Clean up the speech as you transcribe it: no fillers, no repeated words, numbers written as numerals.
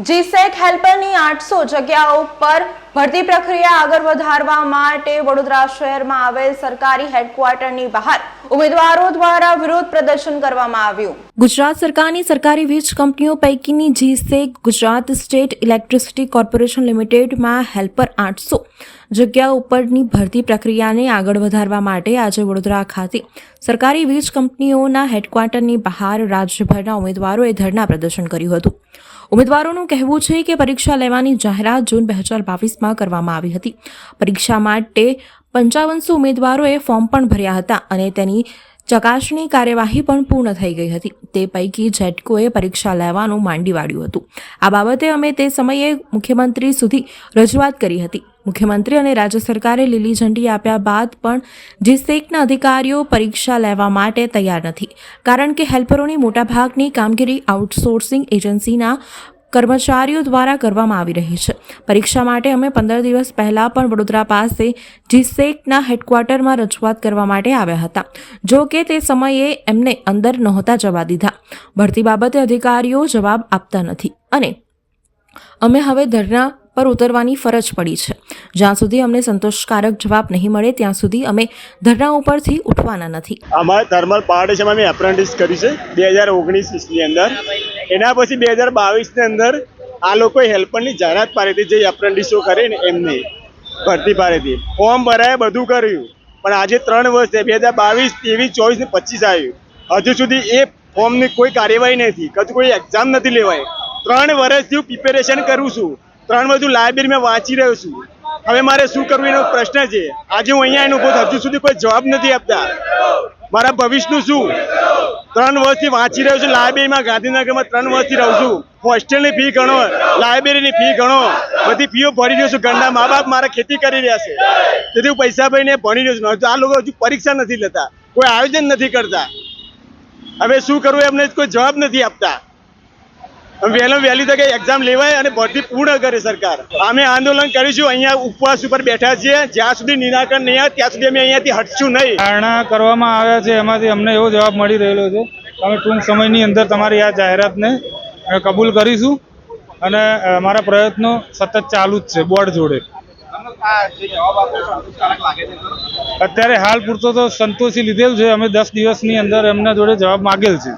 જીસેક હેલ્પરની 800 જગ્યાઓ પર ભરતી પ્રક્રિયા આગળ વધારવા માટે વડોદરા શહેરમાં આવેલ સરકારી હેડક્વાર્ટરની બહાર ઉમેદવારો દ્વારા વિરોધ પ્રદર્શન કરવામાં આવ્યું। ગુજરાત સરકારની સરકારી વીજ કંપનીઓ પૈકીની GSEC Gujarat state electricity corporation લિમિટેડમાં હેલ્પર 800 જગ્યાઓ ઉપરની ભરતી પ્રક્રિયાને આગળ વધારવા માટે આજે વડોદરા ખાતે સરકારી વીજ કંપનીઓના હેડક્વાર્ટરની બહાર રાજ્યભરના ઉમેદવારોએ ધરણા પ્રદર્શન કર્યું હતું। ઉમેદવારોનું કહેવું છે કે પરીક્ષા લેવાની જાહેરાત જૂન 2022માં કરવામાં આવી હતી। પરીક્ષા માટે 5500 ઉમેદવારોએ ફોર્મ પણ ભર્યા હતા અને તેની ચકાસણી કાર્યવાહી પણ પૂર્ણ થઈ ગઈ હતી। તે પૈકી જેટકોએ પરીક્ષા લેવાનું માંડી વાળ્યું હતું। આ બાબતે અમે તે સમયે મુખ્યમંત્રી સુધી રજૂઆત કરી હતી। મુખ્યમંત્રી અને રાજ્ય સરકારે લીલી ઝંડી આપ્યા બાદ પણ જીસેકના અધિકારીઓ પરીક્ષા લેવા માટે તૈયાર નથી, કારણ કે હેલ્પરોની મોટાભાગની કામગીરી આઉટસોર્સિંગ એજન્સીના કર્મચારીઓ દ્વારા કરવામાં આવી રહી છે। પરીક્ષા માટે અમે 15 દિવસ પહેલા પણ વડોદરા પાસે જીસેકના હેડક્વાર્ટરમાં રજૂઆત કરવા માટે આવ્યા હતા, જો કે તે સમયે એમને અંદર નહોતા જવા દીધા। ભરતી બાબતે અધિકારીઓ જવાબ આપતા નથી અને અમે હવે ધરણા પર ઉતરવાની ફરજ પડી છે। જ્યાં સુધી અમને સંતોષકારક જવાબ નહીં મળે ત્યાં સુધી અમે ધરણા ઉપરથી ઉઠવાના નથી। અમારે થર્મલ પાવર સ્ટેશનમાં મેં એપ્રેન્ટિસ કરી છે 2019ની અંદર। એના પછી 2022ની અંદર આ લોકોએ હેલ્પરની જાહેરાત પાડી હતી, જે એપ્રેન્ટિસો કરે ને એમને ભરતી પાડી હતી, ફોર્મ ભરાય બધું કર્યું, પણ આજે 3 વર્ષ છે, 2022, 23, 24 ને 25 આવ્યું, હજુ સુધી એ ફોર્મની કોઈ કાર્યવાહી નથી, કશું કોઈ એક્ઝામ નથી લેવાય। 3 વર્ષથી હું પ્રિપેરેશન કરું છું, 3 વર્ષ લાઇબ્રેરીમાં વાંચી રહ્યો છું, હવે મારે શું કરવું એનો પ્રશ્ન છે। આજે હું અહીંયા ઉભો છું, હજુ સુધી કોઈ જવાબ નથી આપતા। મારા ભવિષ્યનું શું? 3 વર્ષથી વાંચી રહ્યો છું લાઇબ્રેરીમાં, ગાંધીનગરમાં 3 વર્ષથી રહું છું, હોસ્ટેલની ફી ગણો, લાઇબ્રેરીની ફી ગણો, બધી ફીઓ ભરી રહ્યો છું। ઘરના મા બાપ મારા ખેતી કરી રહ્યા છે, તેથી હું પૈસા ભરીને ભણી રહ્યો છું। આ લોકો હજુ પરીક્ષા નથી લેતા, કોઈ આયોજન નથી કરતા, હવે શું કરવું એમને કોઈ જવાબ નથી આપતા। વહેલી તકે એક્ઝામ લેવાય અને ભરતી પૂર્ણ કરે સરકાર। અમે આંદોલન કરીશું, અહીંયા ઉપવાસ ઉપર બેઠા છીએ, જ્યાં સુધી નિરાકરણ નહીં આવે ત્યાં સુધી અમે અહીંયાથી હટશું નહીં। ધારણા કરવામાં આવ્યા છે, એમાંથી અમને એવો જવાબ મળી રહેલો છે કે અમે ટૂંક સમયની અંદર તમારી આ જાહેરાતને કબૂલ કરીશું અને અમારા પ્રયત્નો સતત ચાલુ જ છે બોર્ડ જોડે। અત્યારે હાલ પૂરતો તો સંતોષી લીધેલ છે, અમે 10 દિવસની અંદર એમના જોડે જવાબ માગેલ છે।